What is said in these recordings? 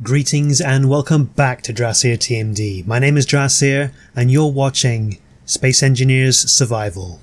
Greetings and welcome back to Drasir TMD. My name is Drasir and you're watching Space Engineers Survival.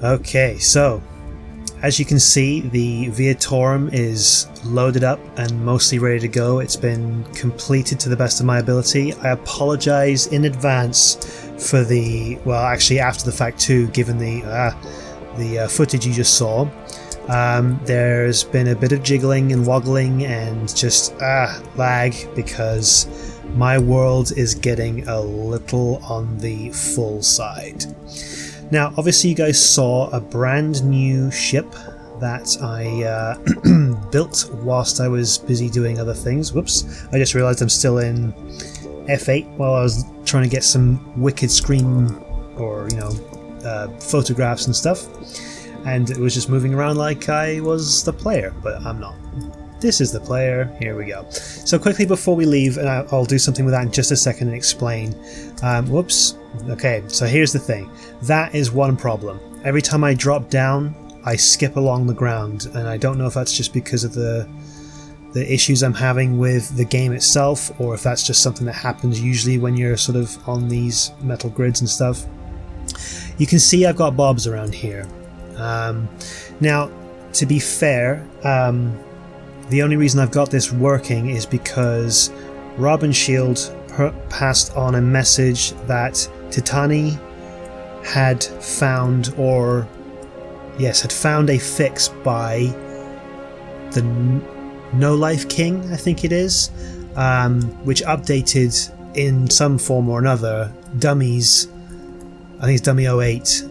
Okay, so as you can see, the Viatorum is loaded up and mostly ready to go. It's been completed to the best of my ability. I apologize in advance for the, well, actually after the fact too, given the footage you just saw. There's been a bit of jiggling and woggling and just lag because my world is getting a little on the full side. Now, obviously you guys saw a brand new ship that I built whilst I was busy doing other things. Whoops, I just realized I'm still in F8 while I was trying to get some wicked screen or, photographs and stuff. And it was just moving around like I was the player, but I'm not. This is the player. Here we go. So quickly before we leave, and I'll do something with that in just a second and explain. Whoops. Okay, so here's the thing. That is one problem. Every time I drop down, I skip along the ground, and I don't know if that's just because of the issues I'm having with the game itself, or if that's just something that happens usually when you're sort of on these metal grids and stuff. You can see I've got bobs around here. Now, to be fair, the only reason I've got this working is because Robin Shield passed on a message that Titani had found, had found a fix by the No Life King, I think it is, which updated in some form or another Dummies, I think it's Dummy 08,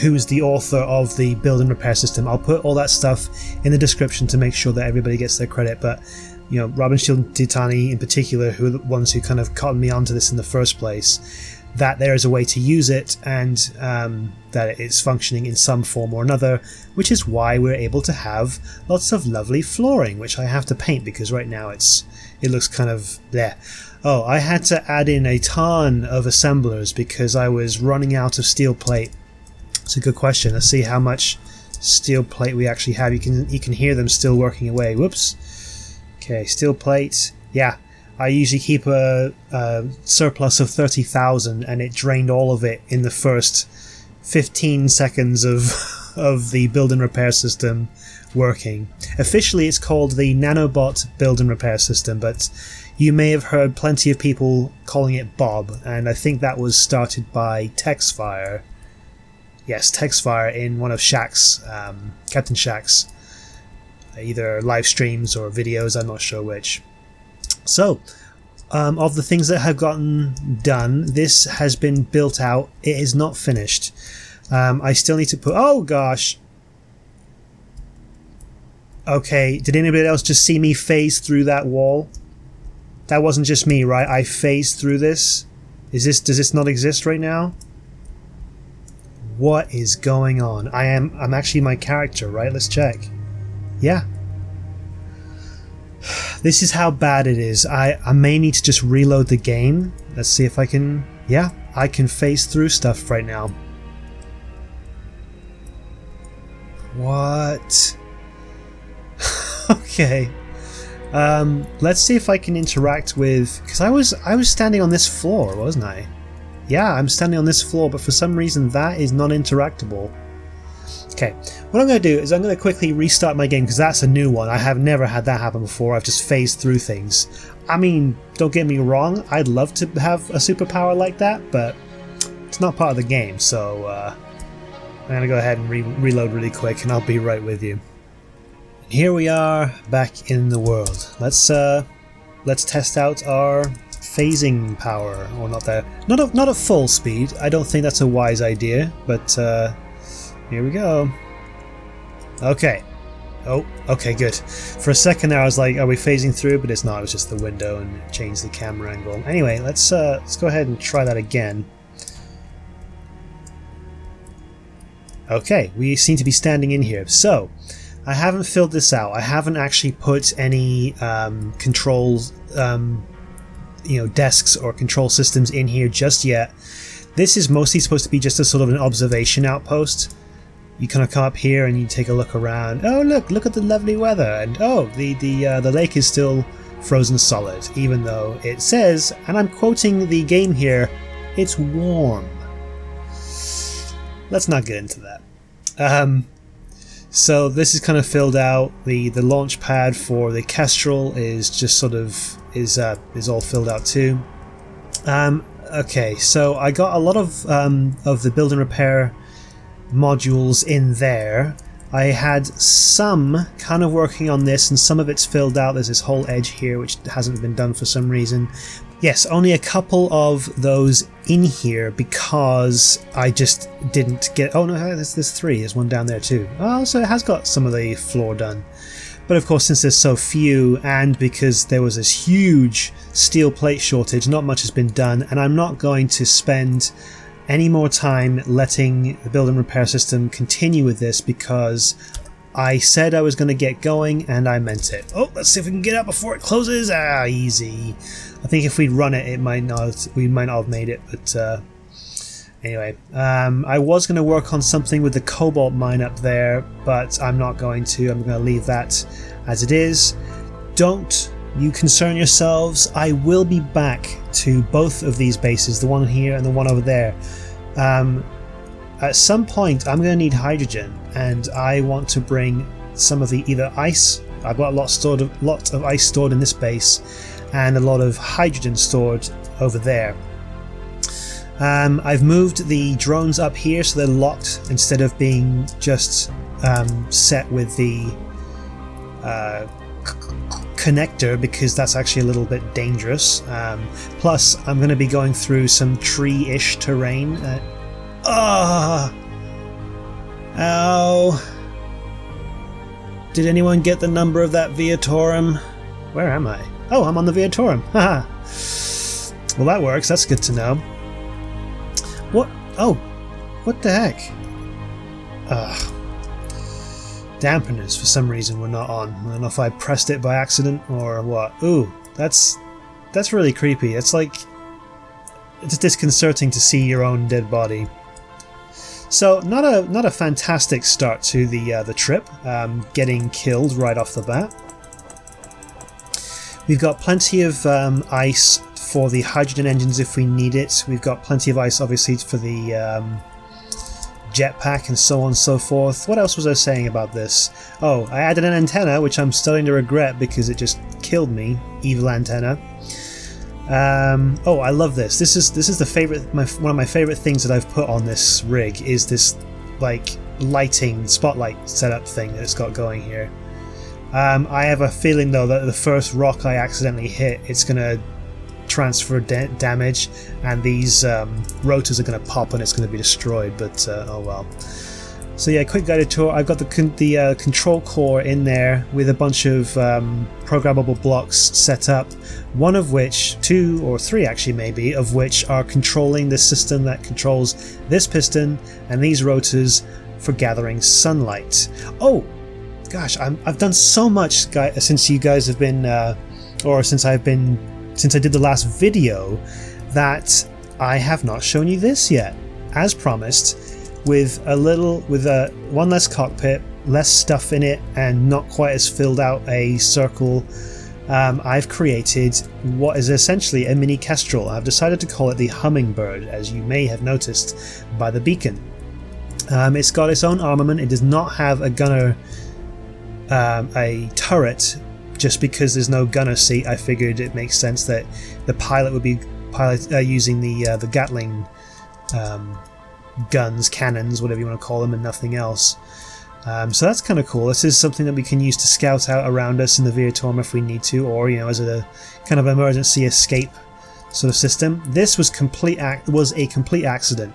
who's the author of the Build and Repair System. I'll put all that stuff in the description to make sure that everybody gets their credit, but Robin Shield and Titani in particular, who are the ones who kind of cottoned me onto this in the first place, that there is a way to use it and that it's functioning in some form or another, which is why we're able to have lots of lovely flooring, which I have to paint because right now it looks kind of there. Oh, I had to add in a ton of assemblers because I was running out of steel plate. It's a good question. Let's see how much steel plate we actually have. You can hear them still working away. Whoops. Okay, steel plate. Yeah, I usually keep a surplus of 30,000, and it drained all of it in the first 15 seconds of the build and repair system working. Officially, it's called the Nanobot Build and Repair System, but you may have heard plenty of people calling it Bob, and I think that was started by Texfire. Yes, Texfire in one of Shaq's, Captain Shaq's, either live streams or videos, I'm not sure which. So, of the things that have gotten done, this has been built out. It is not finished. I still need to put... Oh, gosh! Okay, did anybody else just see me phase through that wall? That wasn't just me, right? I phased through this? Does this not exist right now? What is going on? I'm actually my character, right? Let's check. Yeah. This is how bad it is. I may need to just reload the game. Let's see if I can... Yeah, I can phase through stuff right now. What? Okay. Let's see if I can interact with... Because I was standing on this floor, wasn't I? Yeah, I'm standing on this floor, but for some reason that is non-interactable. Okay, what I'm going to do is I'm going to quickly restart my game because that's a new one. I have never had that happen before. I've just phased through things. I mean, don't get me wrong, I'd love to have a superpower like that, but it's not part of the game, so I'm going to go ahead and reload really quick and I'll be right with you. Here we are back in the world. Let's test out our phasing power, or not at full speed. I don't think that's a wise idea, but here we go. Okay. Oh, okay, good. For a second there I was like, are we phasing through? But it's not, it was just the window and it changed the camera angle. Anyway, let's go ahead and try that again. Okay, we seem to be standing in here. So, I haven't filled this out. I haven't actually put any controls, desks or control systems in here just yet. This is mostly supposed to be just a sort of an observation outpost. You kind of come up here and you take a look around. Oh, look at the lovely weather, and oh, the lake is still frozen solid, even though it says, and I'm quoting the game here, it's warm. Let's not get into that. So this is kind of filled out. The launch pad for the Kestrel is just sort of is all filled out too. Okay, so I got a lot of the build and repair modules in there. I had some kind of working on this, and some of it's filled out. There's this whole edge here which hasn't been done for some reason. Yes, only a couple of those in here because I just didn't get... Oh no, there's 3. There's one down there too. Oh, so it has got some of the floor done. But of course, since there's so few, and because there was this huge steel plate shortage, not much has been done, and I'm not going to spend any more time letting the build and repair system continue with this, because I said I was going to get going and I meant it. Oh, let's see if we can get out before it closes. Ah, easy. I think if we'd run it, we might not have made it, but anyway, I was going to work on something with the cobalt mine up there, but I'm not going to. I'm going to leave that as it is. Don't you concern yourselves. I will be back to both of these bases, the one here and the one over there. At some point, I'm going to need hydrogen, and I want to bring some of the either ice. I've got a lot of ice stored in this base, and a lot of hydrogen stored over there. I've moved the drones up here so they're locked instead of being just set with the connector, because that's actually a little bit dangerous. Plus, I'm going to be going through some tree-ish terrain. Ow! Did anyone get the number of that Viatorum? Where am I? Oh, I'm on the Viatorum. Haha. Well, that works. That's good to know. What? Oh, what the heck? Dampeners, for some reason, were not on. I don't know if I pressed it by accident or what. Ooh, that's really creepy. It's like, it's disconcerting to see your own dead body. So, not a fantastic start to the trip. Getting killed right off the bat. We've got plenty of ice for the hydrogen engines if we need it. We've got plenty of ice, obviously, for the jetpack and so on and so forth. What else was I saying about this? Oh, I added an antenna, which I'm starting to regret because it just killed me. Evil antenna. Oh, I love this. This is the favorite. One of my favorite things that I've put on this rig is this like lighting spotlight setup thing that it's got going here. I have a feeling though that the first rock I accidentally hit, it's gonna transfer damage, and these rotors are gonna pop and it's gonna be destroyed. But oh well. So yeah, quick guided tour. I've got the control core in there with a bunch of programmable blocks set up. One of which, 2 or 3 actually maybe, of which are controlling the system that controls this piston and these rotors for gathering sunlight. Oh, gosh, I've done so much since you guys have been, since I did the last video, that I have not shown you this yet. As promised, with one less cockpit, less stuff in it, and not quite as filled out a circle, I've created what is essentially a mini Kestrel. I've decided to call it the Hummingbird, as you may have noticed by the beacon. It's got its own armament. It does not have a gunner, a turret. Just because there's no gunner seat, I figured it makes sense that the pilot would be using the Gatling guns, cannons, whatever you want to call them, and nothing else. So that's kind of cool. This is something that we can use to scout out around us in the Viatorm if we need to, or as a kind of emergency escape sort of system. This was a complete accident.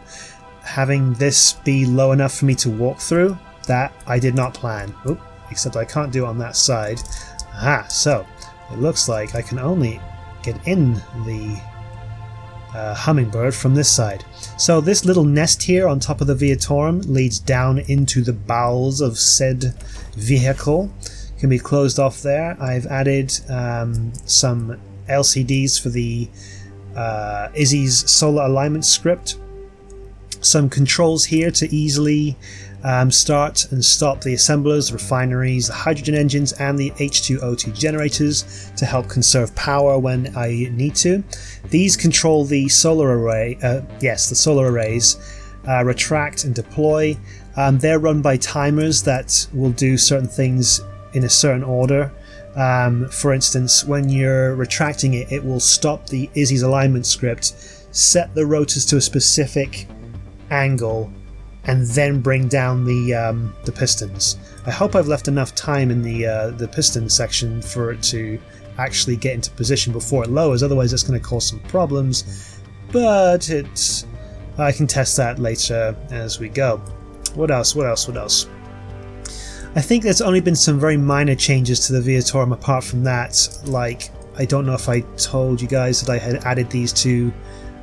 Having this be low enough for me to walk through, that I did not plan. Oop, except I can't do it on that side. Aha, so it looks like I can only get in the Hummingbird from this side. So this little nest here on top of the Viatorum leads down into the bowels of said vehicle. Can be closed off there. I've added some LCDs for the Izzy's solar alignment script. Some controls here to easily start and stop the assemblers, refineries, the hydrogen engines, and the H2O2 generators to help conserve power when I need to. These control the solar array. The solar arrays retract and deploy. They're run by timers that will do certain things in a certain order. For instance, when you're retracting it, it will stop the Izzy's alignment script, set the rotors to a specific angle, and then bring down the pistons. I hope I've left enough time in the piston section for it to actually get into position before it lowers, otherwise it's going to cause some problems, but I can test that later as we go. What else? I think there's only been some very minor changes to the Viatorum apart from that, like I don't know if I told you guys that I had added these two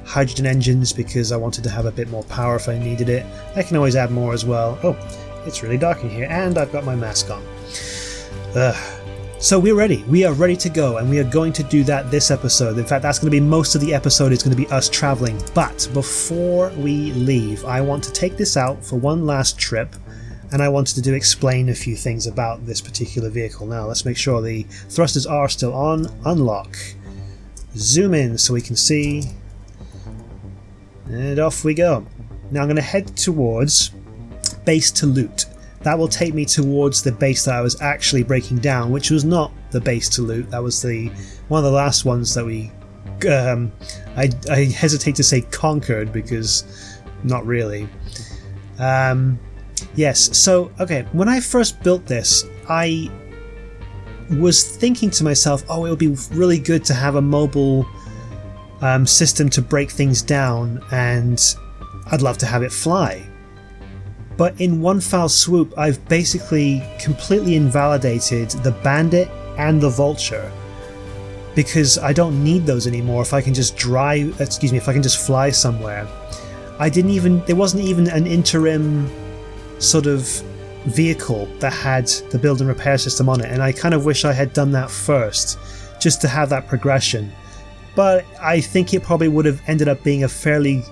hydrogen engines because I wanted to have a bit more power if I needed it. I can always add more as well. Oh, it's really dark in here and I've got my mask on. So we're ready. We are ready to go, and we are going to do that this episode. In fact, that's going to be most of the episode. It's going to be us traveling. But before we leave, I want to take this out for one last trip, and I wanted to explain a few things about this particular vehicle. Now, let's make sure the thrusters are still on. Unlock. Zoom in so we can see. And off we go. Now I'm going to head towards base to loot. That will take me towards the base that I was actually breaking down, which was not the base to loot. That was one of the last ones that we I hesitate to say conquered, because not really. Yes, so okay, when I first built this, I was thinking to myself, oh, it would be really good to have a mobile system to break things down, and I'd love to have it fly. But in one foul swoop, I've basically completely invalidated the Bandit and the Vulture, because I don't need those anymore if I can just if I can just fly somewhere. There wasn't even an interim sort of vehicle that had the build and repair system on it, and I kind of wish I had done that first, just to have that progression. But I think it probably would have ended up being a fairly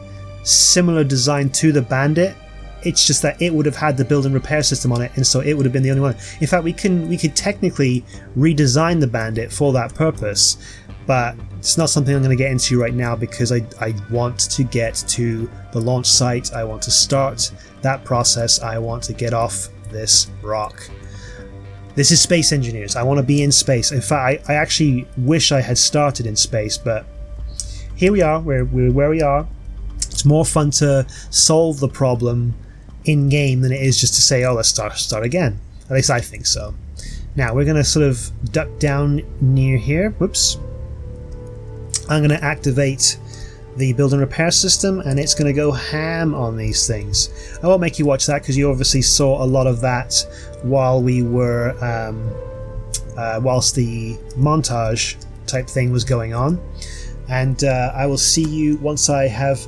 similar design to the Bandit. It's just that it would have had the build and repair system on it, and so it would have been the only one. In fact, we could technically redesign the Bandit for that purpose, but it's not something I'm going to get into right now, because I want to get to the launch site. I want to start that process. I want to get off this rock. This is Space Engineers. I want to be in space. In fact, I actually wish I had started in space, but here we are. We're where we are. It's more fun to solve the problem in-game than it is just to say, oh, let's start again. At least I think so. Now, we're going to sort of duck down near here. Whoops. I'm going to activate the build and repair system, and it's going to go ham on these things. I won't make you watch that, because you obviously saw a lot of that while we were whilst the montage type thing was going on. And I will see you once I have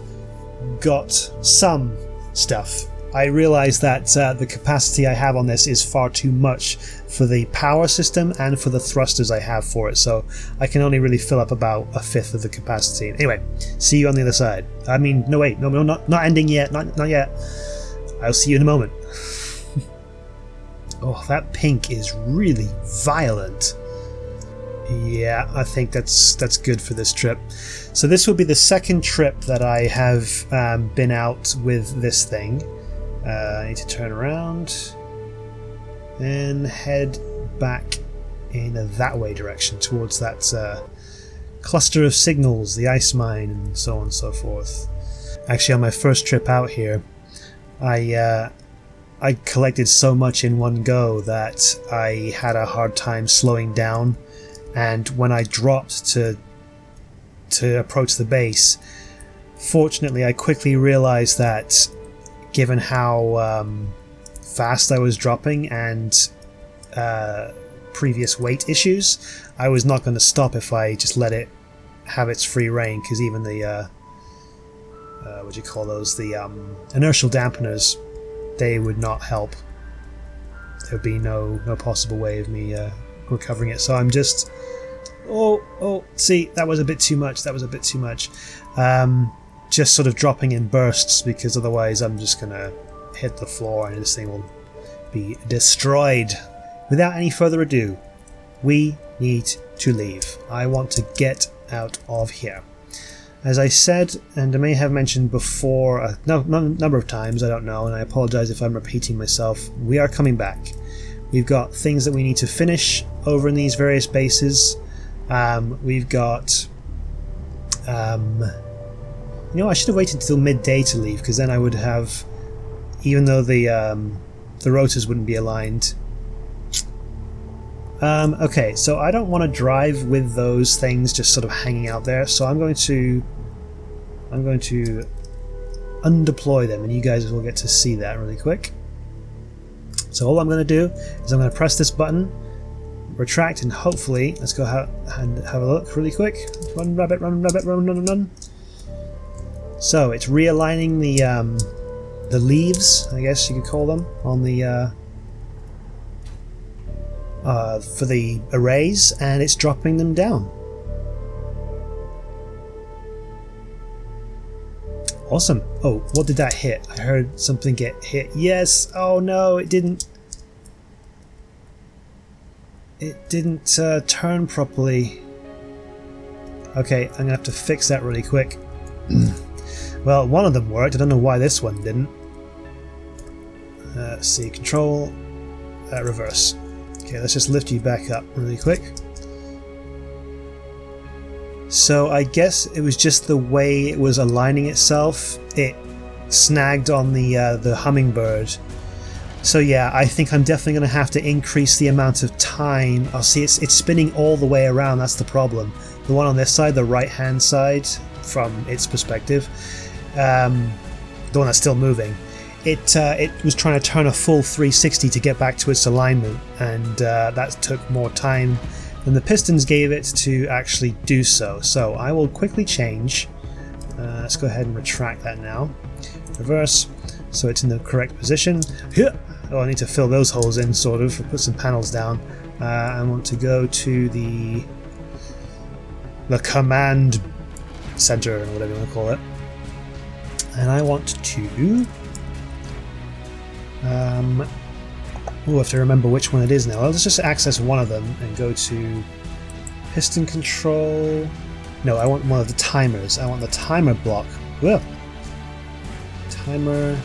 got some stuff. I realise that the capacity I have on this is far too much for the power system and for the thrusters I have for it, so I can only really fill up about a fifth of the capacity. Anyway, see you on the other side. I mean, no wait, no, not ending yet, not yet. I'll see you in a moment. Oh, that pink is really violent. Yeah, I think that's good for this trip. So this will be the second trip that I have been out with this thing. I need to turn around and head back in that way direction towards that cluster of signals, the ice mine, and so on and so forth. Actually, on my first trip out here, I collected so much in one go that I had a hard time slowing down, and when I dropped to approach the base, fortunately I quickly realized that given how fast I was dropping and previous weight issues, I was not going to stop if I just let it have its free reign, because even the what do you call those, the inertial dampeners, they would not help. There would be no possible way of me recovering it. So I'm just see, that was a bit too much. Just sort of dropping in bursts, because otherwise I'm just gonna hit the floor and this thing will be destroyed. Without any further ado, we need to leave. I want to get out of here. As I said, and I may have mentioned before a number of times, I don't know, and I apologize if I'm repeating myself, we are coming back. We've got things that we need to finish over in these various bases. We've got I should have waited until midday to leave, because then I would have even though the rotors wouldn't be aligned. Okay, so I don't want to drive with those things just sort of hanging out there, so I'm going to undeploy them, and you guys will get to see that really quick. So all I'm going to do is I'm going to press this button, retract, and hopefully, let's go and have a look really quick. Run, rabbit, run, rabbit, run, run, run. So it's realigning the leaves, I guess you could call them, on the for the arrays, and it's dropping them down. Awesome. Oh, what did that hit? I heard something get hit. Yes. Oh no, it didn't. It didn't turn properly. Okay, I'm gonna have to fix that really quick. Well, one of them worked. I don't know why this one didn't. Let's see. Control. Reverse. Okay, let's just lift you back up really quick. So I guess it was just the way it was aligning itself. It snagged on the hummingbird. So yeah, I think I'm definitely going to have to increase the amount of time. I'll see it's spinning all the way around. That's the problem. The one on this side, the right hand side, from its perspective, the one that's still moving. It was trying to turn a full 360 to get back to its alignment, and that took more time than the pistons gave it to actually do so. So I will quickly change. Let's go ahead and retract that now. Reverse, so it's in the correct position. Oh, I need to fill those holes in, sort of, put some panels down. I want to go to the command center, or whatever you want to call it. And I want to... I have to remember which one it is now. Let's just access one of them and go to piston control. No, I want one of the timers. I want the timer block. Whoa. Timer.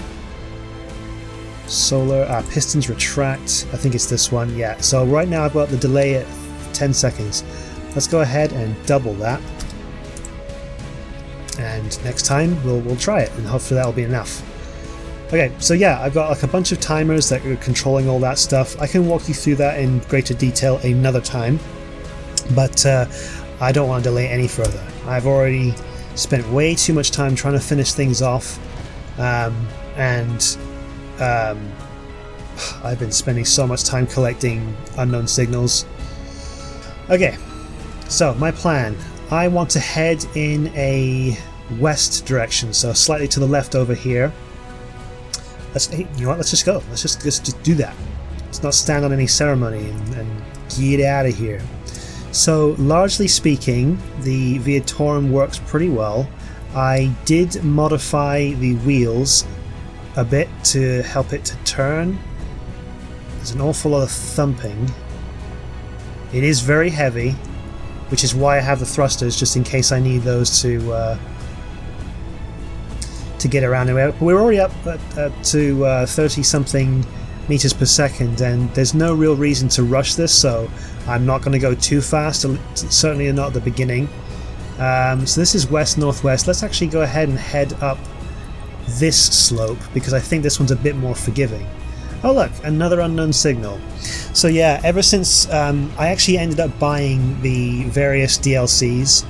Solar. Pistons retract. I think it's this one. Yeah. So right now I've got the delay at 10 seconds. Let's go ahead and double that. And next time we'll try it, and hopefully that'll be enough. Okay, so yeah, I've got like a bunch of timers that are controlling all that stuff. I can walk you through that in greater detail another time, but I don't want to delay any further. I've already spent way too much time trying to finish things off, and I've been spending so much time collecting unknown signals. Okay, so my plan. I want to head in a west direction, so slightly to the left over here. Hey, you know what? Let's just go. Let's just do that. Let's not stand on any ceremony and get out of here. So, largely speaking, the Viatorum works pretty well. I did modify the wheels a bit to help it to turn. There's an awful lot of thumping. It is very heavy, which is why I have the thrusters, just in case I need those to get around anywhere. But we're already up to 30 something meters per second, and there's no real reason to rush this, so I'm not going to go too fast, certainly not at the beginning. So this is west-northwest. Let's actually go ahead and head up this slope, because I think this one's a bit more forgiving. Oh look, another unknown signal. So yeah, ever since I actually ended up buying the various DLCs,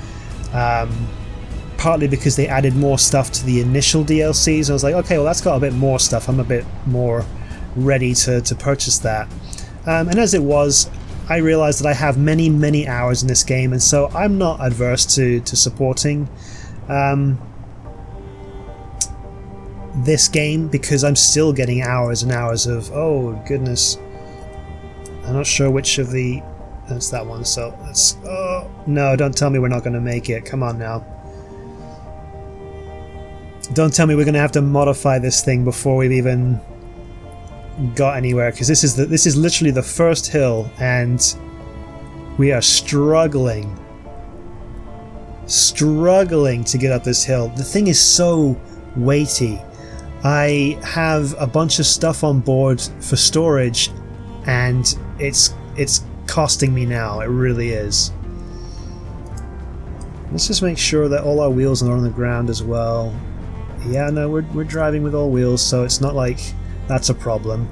partly because they added more stuff to the initial DLCs. I was like, okay, well that's got a bit more stuff. I'm a bit more ready to purchase that. And as it was, I realized that I have many hours in this game, and so I'm not adverse to supporting this game, because I'm still getting hours and hours of, oh goodness, I'm not sure which of the... That's that one, so let's... Oh, no, don't tell me we're not going to make it. Come on now. Don't tell me we're going to have to modify this thing before we've even got anywhere, because this is literally the first hill, and we are struggling to get up this hill. The thing is so weighty. I have a bunch of stuff on board for storage, and it's costing me now. It really is. Let's just make sure that all our wheels are on the ground as well. Yeah, no, we're driving with all wheels, so it's not like that's a problem.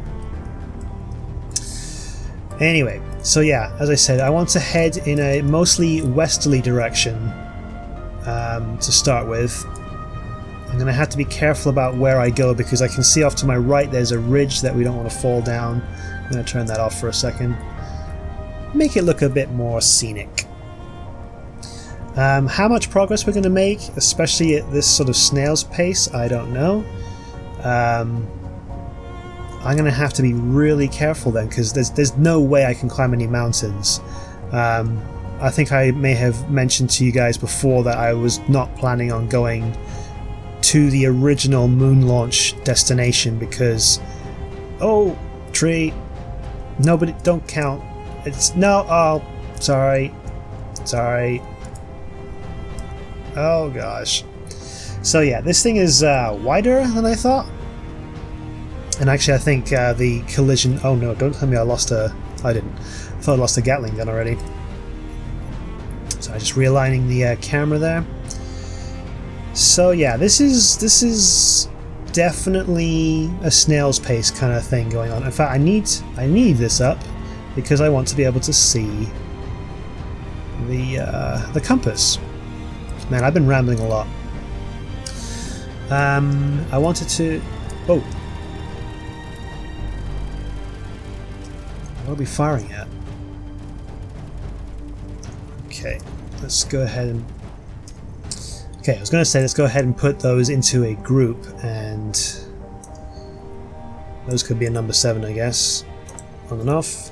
Anyway, so yeah, as I said, I want to head in a mostly westerly direction to start with. I'm going to have to be careful about where I go because I can see off to my right there's a ridge that we don't want to fall down. I'm going to turn that off for a second. Make it look a bit more scenic. How much progress we're going to make, especially at this sort of snail's pace, I don't know. I'm going to have to be really careful then because there's no way I can climb any mountains. I think I may have mentioned to you guys before that I was not planning on going to the original moon launch destination because... Oh, tree. Nobody, don't count. It's... No, oh, sorry. Sorry. Oh gosh. So yeah, this thing is wider than I thought. And actually I think the collision... Oh no, don't tell me I lost a... I didn't. I thought I lost a Gatling gun already. So I'm just realigning the camera there. So yeah, this is definitely a snail's pace kind of thing going on. In fact, I need this up because I want to be able to see the compass. Man, I've been rambling a lot. I wanted to... Oh. What are we firing at? Okay, let's go ahead and... Okay, I was going to say let's go ahead and put those into a group, and those could be a number 7, I guess, on and off,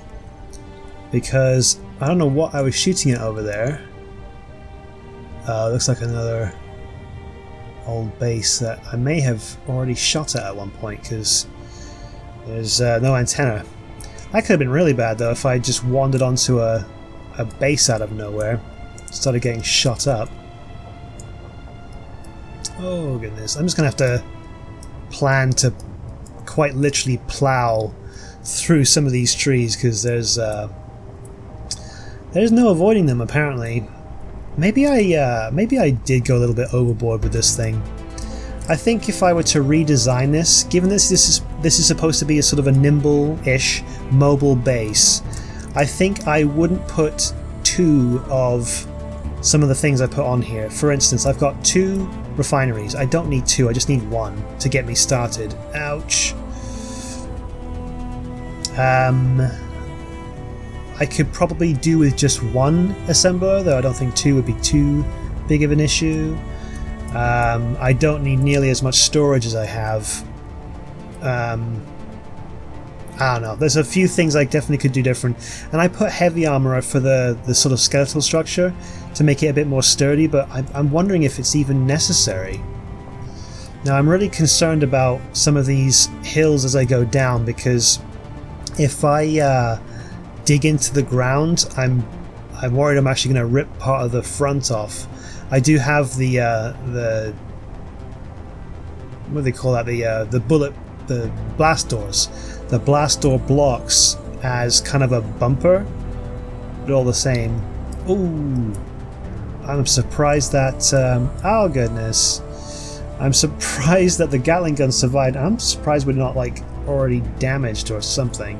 because I don't know what I was shooting at over there. Looks like another old base that I may have already shot at one point, because there's no antenna. That could have been really bad though if I just wandered onto a base out of nowhere, started getting shot up. Oh goodness, I'm just going to have to plan to quite literally plow through some of these trees because there's no avoiding them apparently. Maybe I did go a little bit overboard with this thing. I think if I were to redesign this, given this is supposed to be a sort of a nimble-ish mobile base, I think I wouldn't put 2 of some of the things I put on here. For instance, I've got 2 refineries. I don't need 2, I just need 1 to get me started. Ouch. I could probably do with just 1 assembler, though I don't think 2 would be too big of an issue. I don't need nearly as much storage as I have. I don't know, there's a few things I definitely could do different, and I put heavy armor for the sort of skeletal structure to make it a bit more sturdy, but I'm wondering if it's even necessary. Now I'm really concerned about some of these hills as I go down, because if I dig into the ground, I'm worried I'm actually going to rip part of the front off. I do have the what do they call that, the blast doors. The blast door blocks as kind of a bumper, but all the same. Ooh, I'm surprised that oh goodness, I'm surprised that the Gatling gun survived. I'm surprised we're not like already damaged or something.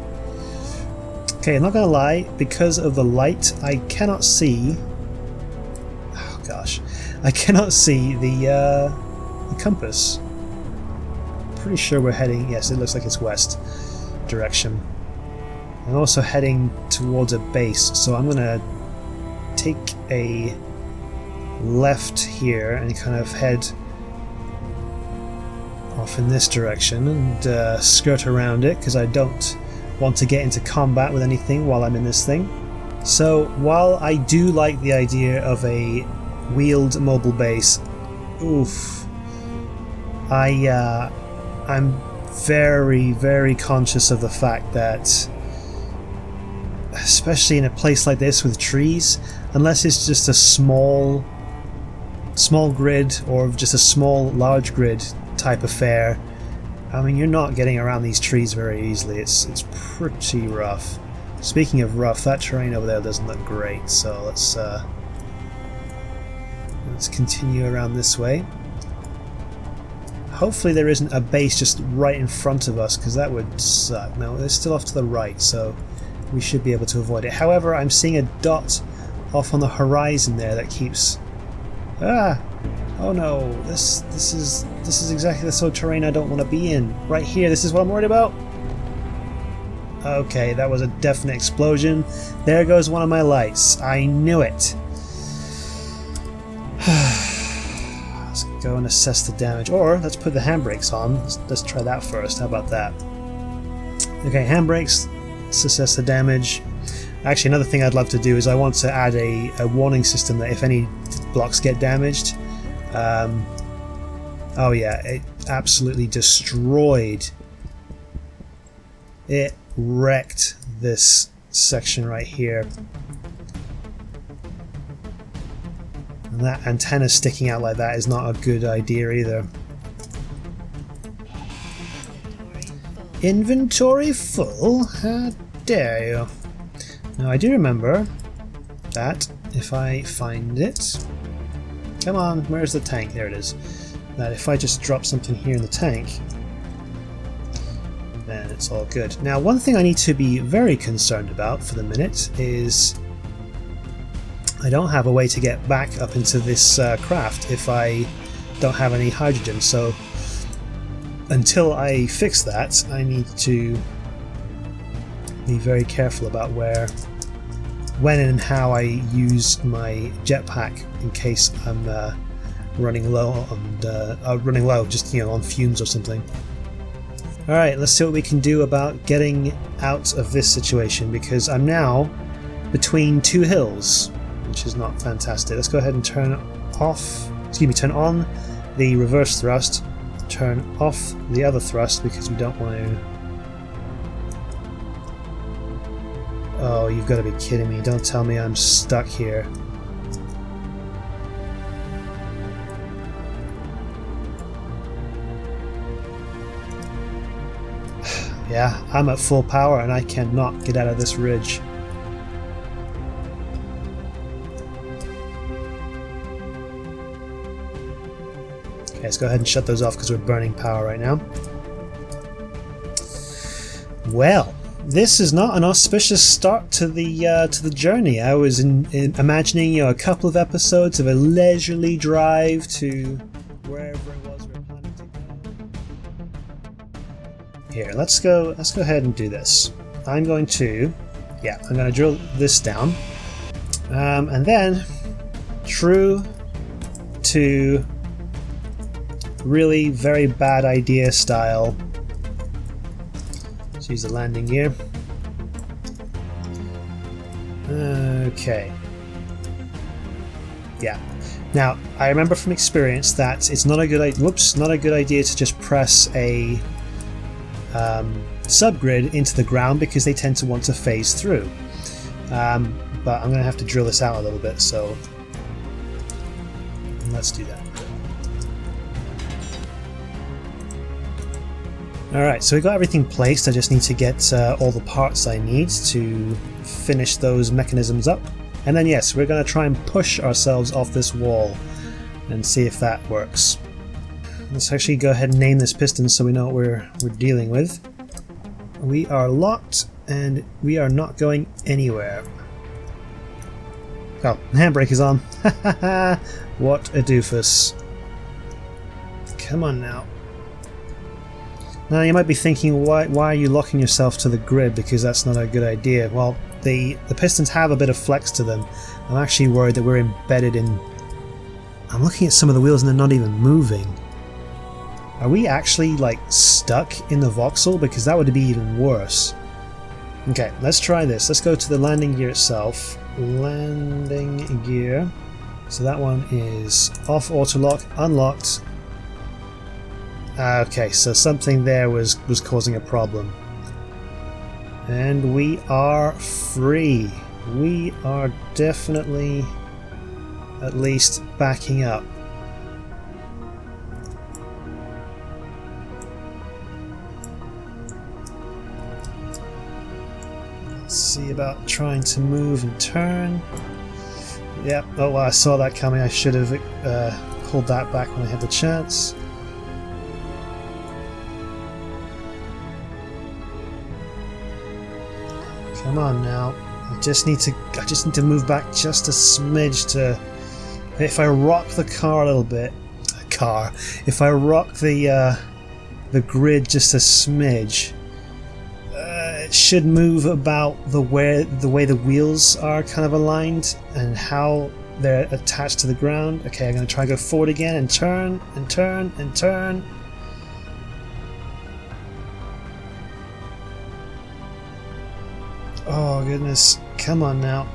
Okay, I'm not gonna lie, because of the light I cannot see, oh gosh, I cannot see the compass. Pretty sure we're heading, yes, it looks like it's west direction. I'm also heading towards a base, so I'm gonna take a left here and kind of head off in this direction and skirt around it, because I don't want to get into combat with anything while I'm in this thing. So while I do like the idea of a wheeled mobile base, oof, I'm very, very conscious of the fact that, especially in a place like this with trees, unless it's just a small grid or just a small large grid type affair, I mean, you're not getting around these trees very easily. It's pretty rough. Speaking of rough, that terrain over there doesn't look great, so let's continue around this way. Hopefully there isn't a base just right in front of us, because that would suck. No, it's still off to the right, so we should be able to avoid it. However, I'm seeing a dot off on the horizon there that keeps... Ah! Oh no, this is exactly the sort of terrain I don't want to be in. Right here, this is what I'm worried about. Okay, that was a definite explosion. There goes one of my lights. I knew it. Let's go and assess the damage. Or let's put the handbrakes on. Let's try that first. How about that? Okay, handbrakes. Let's assess the damage. Actually, another thing I'd love to do is I want to add a warning system that if any blocks get damaged... oh yeah, it absolutely destroyed. It wrecked this section right here. And that antenna sticking out like that is not a good idea either. Inventory full? How dare you? Now I do remember that if I find it... Come on, where's the tank? There it is. That if I just drop something here in the tank, then it's all good. Now, one thing I need to be very concerned about for the minute is I don't have a way to get back up into this craft if I don't have any hydrogen. So until I fix that, I need to be very careful about when and how I use my jetpack in case I'm running low and just on fumes or something. Alright, let's see what we can do about getting out of this situation, because I'm now between two hills, which is not fantastic. Let's go ahead and turn on the reverse thrust, turn off the other thrust because we don't want to... Oh, you've got to be kidding me. Don't tell me I'm stuck here. Yeah, I'm at full power and I cannot get out of this ridge. Okay, let's go ahead and shut those off because we're burning power right now. Well, this is not an auspicious start to the journey. I was imagining a couple of episodes of a leisurely drive to wherever it was we're planning to go. Here, let's go ahead and do this. I'm going to drill this down, and then, true to really very bad idea style, let's use the landing gear. Okay. Yeah. Now, I remember from experience that it's not a good idea to just press a subgrid into the ground because they tend to want to phase through. But I'm going to have to drill this out a little bit, so let's do that. Alright, so we got everything placed. I just need to get all the parts I need to finish those mechanisms up. And then yes, we're going to try and push ourselves off this wall and see if that works. Let's actually go ahead and name this piston so we know what we're dealing with. We are locked and we are not going anywhere. Oh, the handbrake is on. What a doofus. Come on now. Now you might be thinking, why are you locking yourself to the grid, because that's not a good idea. Well, the pistons have a bit of flex to them. I'm actually worried that we're embedded in... I'm looking at some of the wheels and they're not even moving. Are we actually like stuck in the voxel? Because that would be even worse. Okay, let's try this. Let's go to the landing gear itself. Landing gear. So that one is off auto lock, unlocked. Okay, so something there was causing a problem. And we are free. We are definitely at least backing up. Let's see about trying to move and turn. Yep, oh well, I saw that coming. I should have pulled that back when I had the chance. Come on now. I just need to move back just a smidge to. If I rock the car a little bit, if I rock the grid just a smidge, it should move about the way the wheels are kind of aligned and how they're attached to the ground. Okay, I'm going to try and go forward again and turn and turn and turn. Oh goodness, come on now.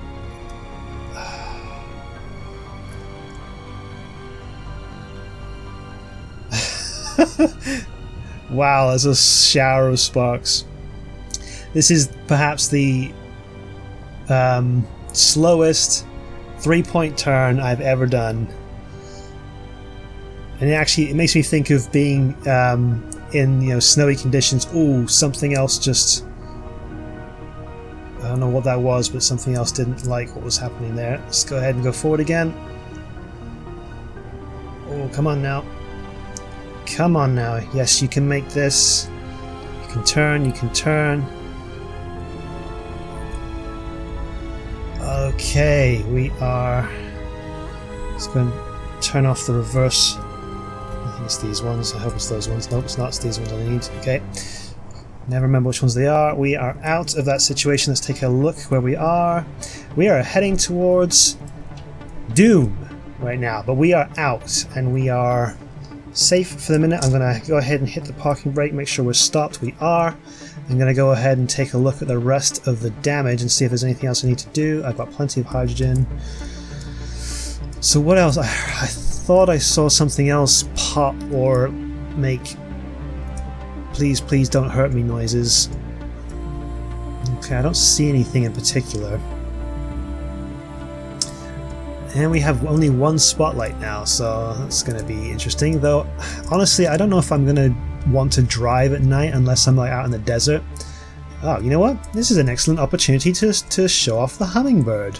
Wow, there's a shower of sparks. This is perhaps the slowest 3-point turn I've ever done. And it makes me think of being in snowy conditions. Ooh, something else just... I don't know what that was, but something else didn't like what was happening there. Let's go ahead and go forward again. Oh, come on now. Come on now. Yes, you can make this. You can turn, you can turn. Okay, we are... Let's go and turn off the reverse. I think it's these ones. I hope it's those ones. Nope, it's not. It's these ones I need. Okay. Never remember which ones they are. We are out of that situation. Let's take a look where we are. We are heading towards doom right now, but we are out and we are safe for the minute. I'm going to go ahead and hit the parking brake, make sure we're stopped. We are. I'm going to go ahead and take a look at the rest of the damage and see if there's anything else I need to do. I've got plenty of hydrogen. So what else? I thought I saw something else pop or make please, please don't hurt me noises. Okay, I don't see anything in particular. And we have only one spotlight now, so that's going to be interesting. Though, honestly, I don't know if I'm going to want to drive at night unless I'm like out in the desert. Oh, you know what? This is an excellent opportunity to show off the Hummingbird.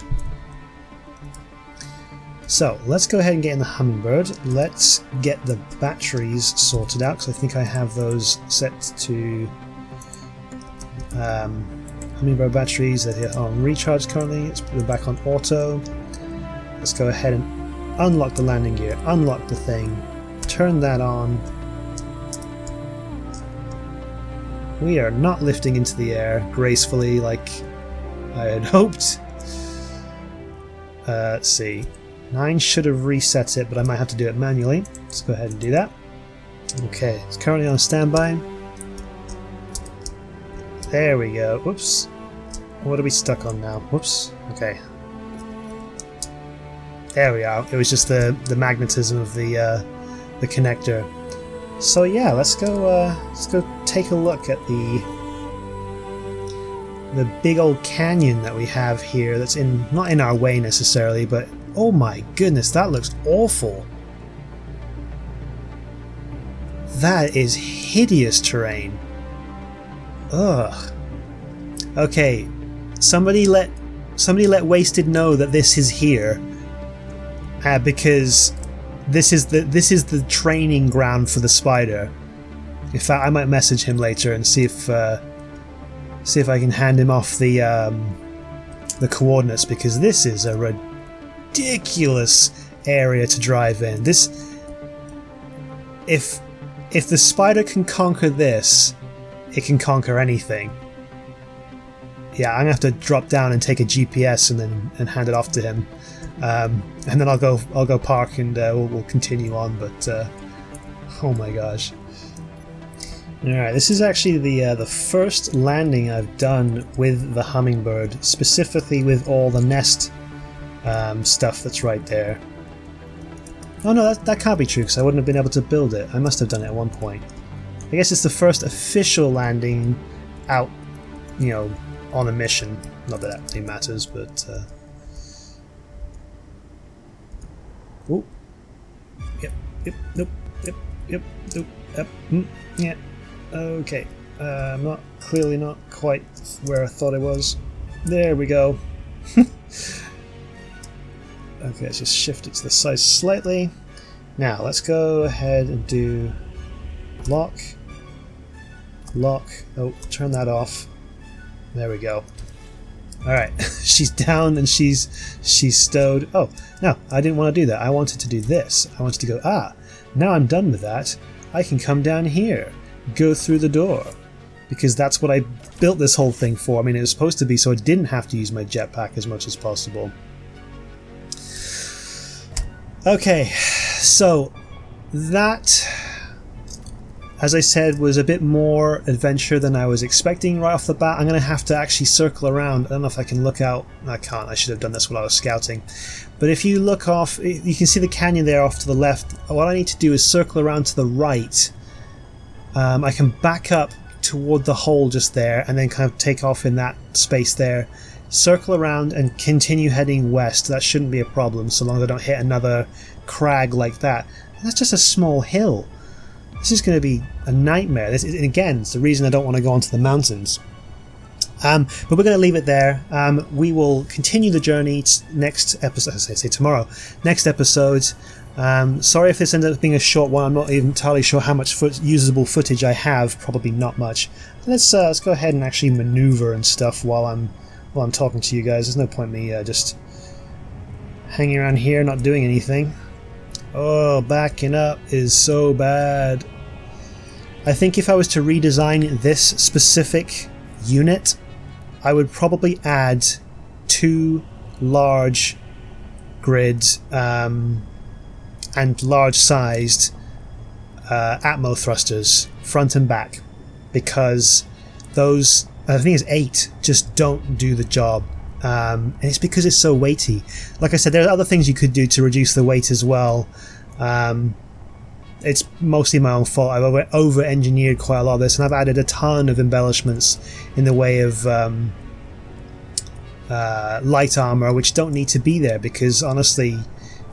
So, let's go ahead and get in the Hummingbird. Let's get the batteries sorted out, because I think I have those set to Hummingbird batteries that are on recharge currently. Let's put them back on auto. Let's go ahead and unlock the landing gear, unlock the thing, turn that on. We are not lifting into the air gracefully like I had hoped. Let's see. 9 should have reset it, but I might have to do it manually. Let's go ahead and do that. Okay, it's currently on standby. There we go. Whoops. What are we stuck on now? Whoops. Okay. There we are. It was just the magnetism of the connector. So yeah, let's go take a look at the big old canyon that we have here. That's not in our way necessarily, but oh my goodness, that looks awful. That is hideous terrain. Ugh. Okay, somebody let Wasted know that this is here, because this is the training ground for the spider. In fact, I might message him later and see if I can hand him off the coordinates, because this is a ridiculous area to drive in. If the spider can conquer this, it can conquer anything. Yeah, I'm gonna have to drop down and take a GPS and hand it off to him, and then I'll go park and we'll continue on. But oh my gosh! All right, this is actually the first landing I've done with the Hummingbird, specifically with all the nest stuff that's right there. Oh no, that can't be true, because I wouldn't have been able to build it. I must have done it at one point. I guess it's the first official landing out, on a mission. Not that really matters, but... Oh. Yep, nope, yep, nope, yeah. Okay, I'm clearly not quite where I thought I was. There we go. Okay, let's just shift it to the side slightly. Now, let's go ahead and do lock. Oh, turn that off. There we go. Alright, she's down and she's stowed. Oh, no, I didn't want to do that. I wanted to do this. I wanted to go, now I'm done with that. I can come down here, go through the door. Because that's what I built this whole thing for. I mean, it was supposed to be so I didn't have to use my jetpack as much as possible. Okay, so that, as I said, was a bit more adventure than I was expecting right off the bat. I'm going to have to actually circle around. I don't know if I can look out. I can't. I should have done this while I was scouting. But if you look off, you can see the canyon there off to the left. What I need to do is circle around to the right. I can back up toward the hole just there and then kind of take off in that space there. Circle around and continue heading west. That shouldn't be a problem so long as I don't hit another crag like that. And that's just a small hill. This is going to be a nightmare. This is, again, it's the reason I don't want to go onto the mountains. But we're going to leave it there. We will continue the journey next episode. I say tomorrow. Next episode. Sorry if this ended up being a short one. I'm not even entirely sure how much usable footage I have. Probably not much. Let's go ahead and actually maneuver and stuff while I'm talking to you guys. There's no point in me just hanging around here not doing anything. Oh, backing up is so bad. I think if I was to redesign this specific unit, I would probably add 2 large grids and large-sized Atmo thrusters, front and back, because those, I think it's 8, just don't do the job. And it's because it's so weighty. Like I said, there are other things you could do to reduce the weight as well. It's mostly my own fault. I've over-engineered quite a lot of this, and I've added a ton of embellishments in the way of light armor, which don't need to be there because, honestly,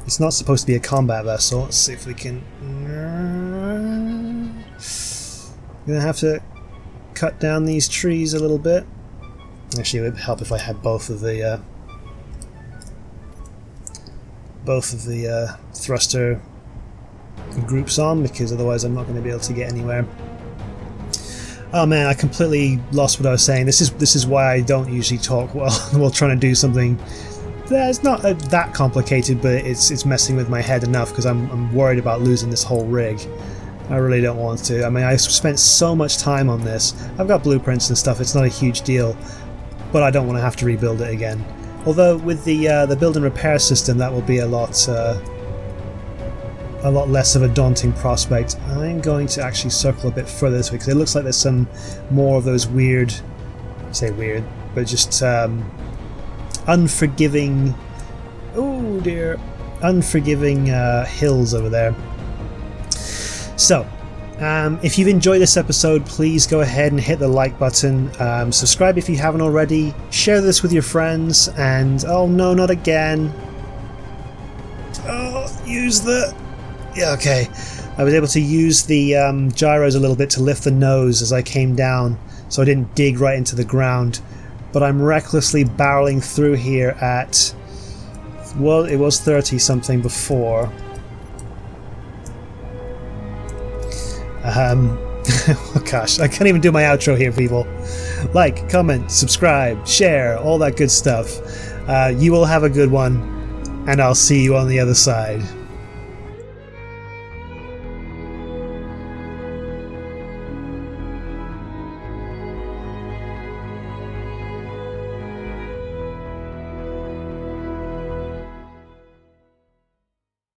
it's not supposed to be a combat vessel. Let's see if we can... I'm gonna have to cut down these trees a little bit. Actually, it would help if I had both of the thruster groups on, because otherwise I'm not going to be able to get anywhere. Oh man, I completely lost what I was saying. This is why I don't usually talk while trying to do something that's not that complicated, but it's messing with my head enough because I'm worried about losing this whole rig. I really don't want to. I mean, I spent so much time on this. I've got blueprints and stuff. It's not a huge deal, but I don't want to have to rebuild it again. Although with the build and repair system, that will be a lot less of a daunting prospect. I'm going to actually circle a bit further this way because it looks like there's some more of those weird, I say weird, but just unforgiving, oh dear, unforgiving hills over there. So, if you've enjoyed this episode, please go ahead and hit the like button, subscribe if you haven't already, share this with your friends, and oh no, not again. Oh, use the... Yeah, okay. I was able to use the gyros a little bit to lift the nose as I came down, so I didn't dig right into the ground. But I'm recklessly barreling through here at... Well, it was 30 something before. Oh gosh, I can't even do my outro here, people. Like, comment, subscribe, share, all that good stuff. You will have a good one, and I'll see you on the other side.